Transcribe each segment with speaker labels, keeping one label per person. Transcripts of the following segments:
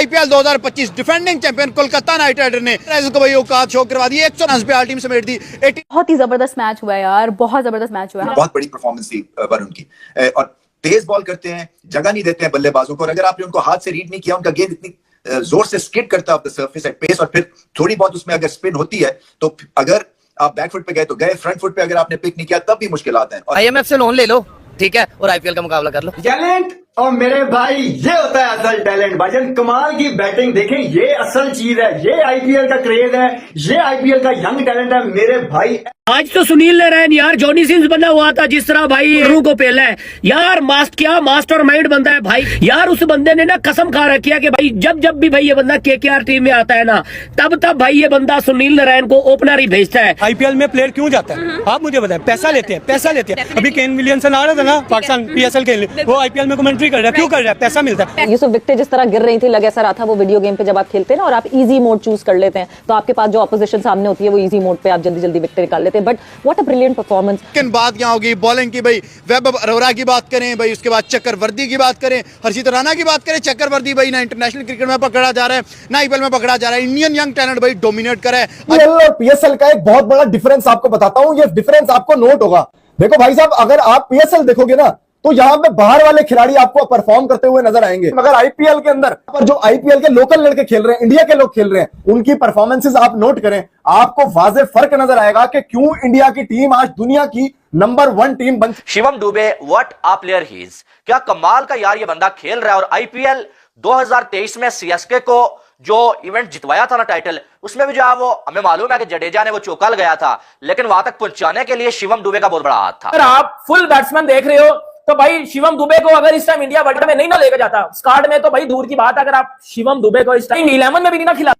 Speaker 1: IPL 2025 defending champion Kolkata knight rider ने को भाई औकात शो करवा दी, 100 रन पे टीम समेट दी।
Speaker 2: बहुत ही जबरदस्त मैच हुआ है यार, बहुत जबरदस्त मैच हुआ है।
Speaker 3: बहुत बड़ी परफॉर्मेंस थी वरुण की, और तेज बॉल करते हैं, जगह नहीं देते हैं बल्लेबाजों को, और अगर आपने उनको हाथ से रीड नहीं किया, उनका गेंद इतनी जोर से स्किड करता है off the surface at pace, और फिर थोड़ी बहुत उसमें अगर स्पिन होती है तो अगर आप बैक फुट पे गए तो गए, फ्रंट फुट पे अगर आपने पिक नहीं किया तब भी मुश्किलात हैं।
Speaker 4: आईएमएफ से लोन ले लो, ठीक है, और आईपीएल का मुकाबला कर लो।
Speaker 5: टैलेंट और मेरे भाई ये होता है असल टैलेंट। भाईजान कमाल की बैटिंग देखें, ये असल चीज है, ये आईपीएल का क्रेज है, ये आईपीएल का यंग टैलेंट है मेरे भाई।
Speaker 6: आज तो सुनील नारायण यार जॉनी सिंस बना हुआ था, जिस तरह भाई रू को पहला है यार, मास्टर माइंड बनता है भाई यार। उस बंदे ने ना कसम खा रखी है कि भाई जब भी भाई ये बंदा केकेआर टीम में आता है ना, तब भाई ये बंदा सुनील नारायण को ओपनर ही भेजता है।
Speaker 7: आईपीएल में प्लेयर क्यों जाता है आप मुझे बताएं? पैसा लेते हैं। अभी केन विलियमसन आ रहा था ना पाकिस्तान पीएसएल के लिए, वो आईपीएल में कमेंट्री कर रहा है, क्यों कर रहा है? पैसा मिलता है।
Speaker 8: यूसुफ विकेटें जिस तरह गिर रही थी, लग ऐसा रहा था वो वीडियो गेम पे जब आप खेलते हैं ना और आप इजी मोड चूज कर लेते हैं, तो आपके पास जो ऑपोजिशन सामने होती है वो इजी मोड पे आप जल्दी विकेट निकाल लेते हैं। But what a brilliant performance.
Speaker 1: लेकिन बात क्या होगी बॉलिंग की, भाई वैभव अरोरा की बात करें भाई, उसके बाद चक्रवर्ती की बात करें, हर्षित राणा की बात करें। चक्रवर्ती भाई ना इंटरनेशनल क्रिकेट में पकड़ा जा रहा है, ना आईपीएल में पकड़ा जा रहा है। इंडियन यंग टैलेंट भाई डोमिनेट कर रहा है।
Speaker 9: आईपीएल और पीएसएल का एक बहुत बड़ा डिफरेंस आपको बताता हूं, ये डिफरेंस आपको नोट होगा। देखो भाई साहब, अगर आप पीएसएल देखोगे ना तो यहां पे बाहर वाले खिलाड़ी आपको परफॉर्म करते हुए नजर आएंगे, मगर आईपीएल के अंदर पर जो आईपीएल के लोकल लड़के खेल रहे हैं, इंडिया के लोग खेल रहे हैं, उनकी परफॉर्मेंसेस आप नोट करें, आपको वाज़ेह फर्क नजर आएगा कि क्यों इंडिया की टीम आज दुनिया की नंबर 1 टीम बन।
Speaker 10: Shivam Dube what a player he is, क्या कमाल का यार ये बंदा खेल रहा है। और आईपीएल 2023 में सीएसके को जो इवेंट जितवाया था ना टाइटल, उसमें भी जो है वो हमें मालूम है कि जडेजा ने वो चौका गया था, लेकिन वहां तक पहुंचाने के लिए शिवम दुबे का बहुत बड़ा हाथ था।
Speaker 6: अगर आप फुल बैट्समैन देख रहे हो तो भाई शिवम दुबे को अगर इस टाइम इंडिया वर्ल्ड में नहीं ना लेकर जाता स्क्वाड में, तो भाई दूर की बात, अगर आप शिवम दुबे को इस टाइम 11 में भी नहीं ना खिला,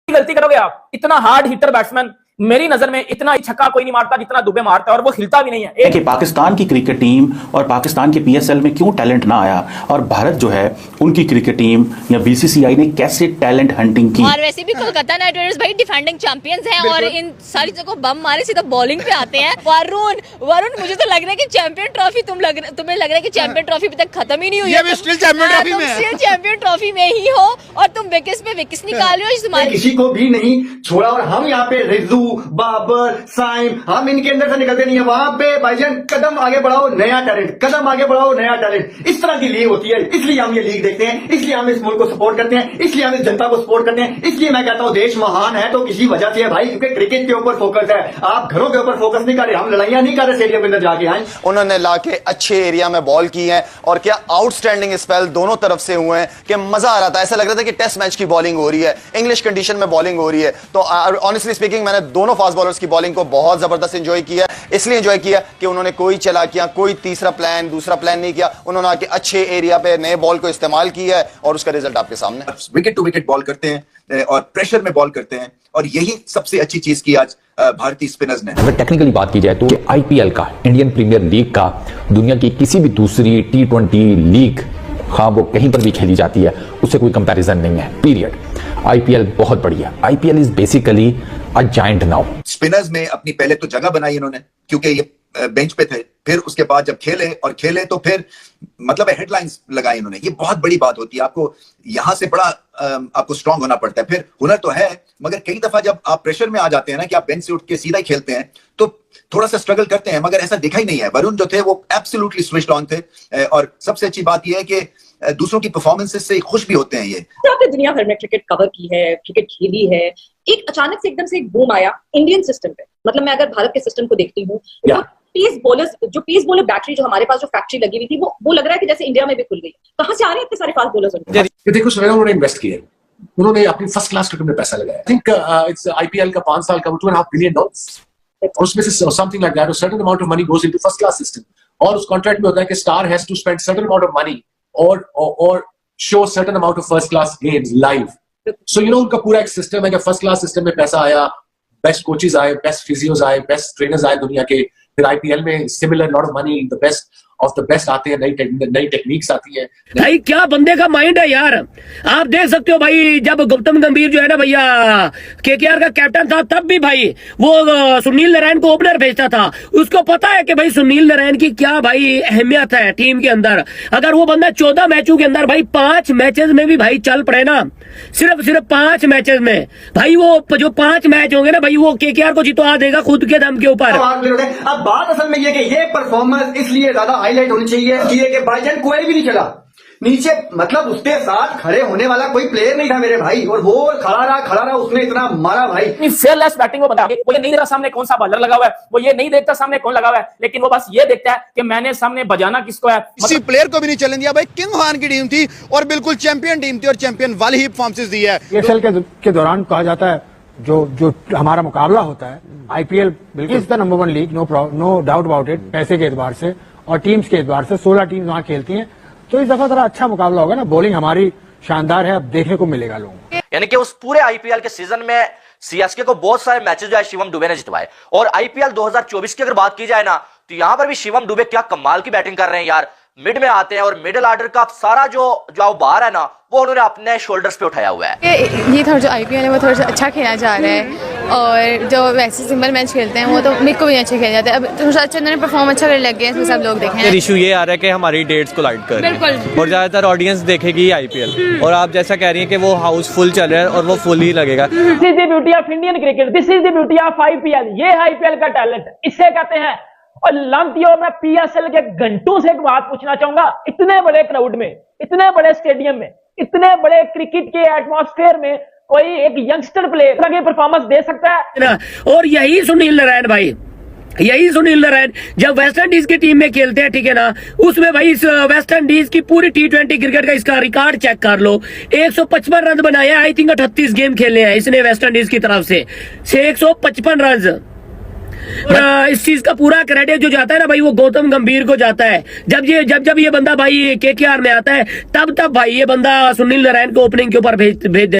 Speaker 6: गलती करोगे आप। इतना हार्ड हिटर बैट्समैन मेरी नजर में इतना छक्का कोई नहीं मारता जितना दुबे मारता है, और वो हिलता भी नहीं है।
Speaker 11: कि पाकिस्तान की क्रिकेट टीम और पाकिस्तान के पीएसएल में क्यों टैलेंट ना आया, और भारत जो है उनकी क्रिकेट टीम या बीसीसीआई ने कैसे टैलेंट हंटिंग की।
Speaker 2: और वैसे भी कोलकाता नाइट राइडर्स भाई डिफेंडिंग चैंपियंस हैं, और इन सारी जगह बम मारे सीधा बॉलिंग पे आते हैं। वरुण मुझे तो लग रहा है कि चैंपियन ट्रॉफी तुम्हें लग रहा है कि चैंपियन ट्रॉफी अभी तक खत्म ही नहीं हुई है।
Speaker 1: तुम स्टिल चैंपियन ट्रॉफी में
Speaker 2: स्टिल चैंपियन ट्रॉफी में ही हो, और तुम विकेट्स पे विकेट्स निकाल रहे हो। तुम्हारे
Speaker 5: किसी को भी नहीं छोड़ा, और हम यहाँ पे रिजू, बाबर, साइम, हम इनके अंदर से निकलते नहीं है। वहां पे भाईजान कदम आगे बढ़ाओ नया टैलेंट, कदम आगे बढ़ाओ नया टैलेंट। इस तरह की लीग होती है, इसलिए हम ये लीग देखते हैं, इसलिए हम इस मुल्क को सपोर्ट करते हैं, इसलिए हम इस जनता को सपोर्ट करते हैं। इसलिए मैं कहता हूं देश महान है तो किसी वजह से है भाई, क्योंकि क्रिकेट के ऊपर फोकस है। आप घरों के ऊपर फोकस नहीं कर रहे, हम लड़ाइयां नहीं कर रहे स्टेडियम के अंदर जाके। आए
Speaker 3: उन्होंने लाके अच्छे एरिया में बॉल की है, और क्या आउटस्टैंडिंग स्पेल दोनों तरफ से हुए हैं कि मजा आ रहा था। ऐसा लग रहा था कि टेस्ट मैच की बॉलिंग हो रही है, इंग्लिश कंडीशन में बॉलिंग हो रही है। तो ऑनेस्टली स्पीकिंग मैंने दोनों फास्ट बॉलर्स की बॉलिंग को बहुत जबरदस्त एंजॉय किया। इसलिए एंजॉय किया कि उन्होंने कोई चालाकियां, कोई तीसरा प्लान, दूसरा प्लान नहीं किया। उन्होंने आके अच्छे एरिया पे नए बॉल को इस्तेमाल किया है, और उसका रिजल्ट आपके सामने। विकेट टू विकेट बॉल करते हैं और प्रेशर में बॉल करते हैं, और यही सबसे अच्छी चीज की आज भारतीय स्पिनर्स ने।
Speaker 12: अगर टेक्निकली बात की जाए तो आईपीएल का, इंडियन प्रीमियर लीग का, दुनिया की किसी भी दूसरी T20 लीग, हाँ वो कहीं पर भी खेली जाती है, उससे कोई कंपैरिजन नहीं है, पीरियड। आईपीएल बहुत बढ़िया। IPL is basically a giant now.
Speaker 3: Spinners में अपनी पहले तो जगह बनाई इन्होंने, क्योंकि ये बेंच पे थे, फिर उसके बाद जब खेले तो फिर मतलब हेडलाइंस लगाई इन्होंने। ये बहुत बड़ी बात होती है, आपको यहां से बड़ा आपको स्ट्रांग होना पड़ता है। फिर हुनर तो है, मगर कई दफा जब आप प्रेशर में आ जाते हैं ना कि आप बेंच से उठ के सीधा ही खेलते हैं, तो थोड़ा सा स्ट्रगल करते हैं, मगर ऐसा देखा ही नहीं है। वरुण जो थे वो एब्सोल्युटली स्विच्ड ऑन थे, और सबसे अच्छी बात यह है कि दूसरों की परफॉर्मेंसेस से खुश भी होते हैं। ये
Speaker 8: आपने दुनिया भर में क्रिकेट कवर की है, क्रिकेट खेली है, एक अचानक से एकदम से एक बूम आया इंडियन सिस्टम पे। मतलब मैं अगर भारत के सिस्टम को देखती हूँ, पेस बॉलर बैटरी जो हमारे पास जो फैक्ट्री लगी हुई थी, वो लग रहा है कि जैसे इंडिया में भी खुल गई। कहां से आ रहे हैं इतने सारे फास्ट बॉलर्स?
Speaker 9: देखो सवेरा उन्होंने इन्वेस्ट किया, उन्होंने अपनी फर्स्ट क्लास क्रिकेट में पैसा लगाया। आई थिंक इट्स आईपीएल का 5 साल का $2.5 बिलियन, और उसमें से something like that, certain amount of money goes into first class system, और उस कॉन्ट्रैक्ट में होता है कि star has to spend certain amount of money और show certain amount of first class games live. So you know उनका पूरा एक सिस्टम है कि फर्स्ट क्लास सिस्टम में पैसा आया, बेस्ट कोचेज आए, बेस्ट फिजियोज आए, बेस्ट ट्रेनर्स आए दुनिया के, फिर आईपीएल में similar lot of money, the best, of the best आते हैं, नई टेक्निक्स आती हैं।
Speaker 6: भाई क्या बंदे का माइंड है यार, आप देख सकते हो भाई, जब गौतम गंभीर जो है ना भैया केकेआर का कैप्टन था, तब भी भाई वो सुनील नारायण को ओपनर भेजता था। उसको पता है कि भाई सुनील नारायण की क्या भाई अहमियत है टीम के अंदर। अगर वो बंदा 14 मैचों के अंदर भाई 5 मैचेस में भी भाई चल पड़े ना, सिर्फ 5 मैचेस में भाई, वो जो 5 मैच होंगे ना भाई, वो केकेआर को जितवा देगा खुद के दम के ऊपर।
Speaker 5: अब बात असल में ये कि ये परफॉर्मेंस इसलिए ज्यादा हाईलाइट होनी चाहिए कि भाईजान कोई भी नहीं चला नीचे, मतलब उसके साथ खड़े होने वाला कोई प्लेयर नहीं था मेरे भाई, और वो खड़ा रहा, उसने इतना मारा भाई।
Speaker 6: फेयरलेस बैटिंग वो बता, वो ये नहीं देखता सामने कौन सा बॉलर लगा हुआ है, वो ये नहीं देखता सामने कौन लगा हुआ है, लेकिन वो बस ये देखता है कि मैंने सामने बजाना किसको है।
Speaker 1: किसी प्लेयर को भी नहीं चलने दिया भाई। किंग खान की टीम थी और बिल्कुल चैंपियन टीम थी, और चैंपियन वाली ही परफॉर्मेंस दी है।
Speaker 13: पीएसएल के दौरान कहा जाता है जो हमारा मुकाबला होता है, IPL is the number 1 league, no doubt about it. पैसे के एतबार से और टीम्स के एतबार से 16 टीम्स वहां खेलती हैं, तो इस दफा थोड़ा अच्छा मुकाबला होगा ना। बॉलिंग हमारी शानदार है, अब देखने को मिलेगा लोगों को।
Speaker 10: यानी कि उस पूरे आईपीएल के सीजन में सीएसके को बहुत सारे मैचेस जो है शिवम दुबे ने जितवाए। और आईपीएल 2024 की अगर बात की जाए ना, तो यहां पर भी शिवम दुबे क्या कमाल की बैटिंग कर रहे हैं यार। मिड में आते हैं और मिडिल ऑर्डर का सारा जो बार है ना, वो उन्होंने अपने शोल्डर्स पे उठाया हुआ है।
Speaker 2: ये थोड़ा जो आईपीएल है वो थोड़ा सा अच्छा खेला जा रहा है, और जो वैसे सिंपल मैच खेलते हैं वो तो मेरे को भी अच्छे खेले जाते हैं। अब थोड़ा सा अच्छा इन्होंने परफॉर्म अच्छा करने लग गए हैं, सब लोग देखें।
Speaker 14: इशू ये आ रहा है कि हमारी डेट्स को लाइट कर रहे हैं और ज्यादातर ऑडियंस देखेगी आईपीएल, और आप जैसा कह रही हैं कि वो हाउस फुल चल रहा है और वो फुल ही लगेगा।
Speaker 6: This is the beauty of Indian cricket, this is the beauty of IPL. ये है आईपीएल का टैलेंट, इसे कहते हैं। और लांतियों मैं पीएसएल के घंटों से एक बात पूछना चाहूंगा, इतने बड़े क्राउड में, इतने बड़े स्टेडियम में, इतने बड़े क्रिकेट के एटमॉस्फेयर में कोई एक यंगस्टर प्लेयर लगे परफॉर्मेंस दे सकता है ना। और यही सुनील नारायण भाई, यही सुनील नारायण जब वेस्ट इंडीज की टीम में खेलते हैं, ठीक है ना, उसमें भाई इस वेस्ट इंडीज की पूरी T20 क्रिकेट का इसका रिकॉर्ड चेक कर लो। 155 रन बनाया, आई थिंक 38 गेम खेले हैं इसने वेस्ट इंडीज की तरफ से 155 रन। इस चीज का पूरा क्रेडिट जो जाता है ना भाई, वो गौतम गंभीर को जाता है। जब ये बंदा भाई केकेआर में आता है, तब भाई ये बंदा सुनील नारायण को ओपनिंग के ऊपर भेज दे।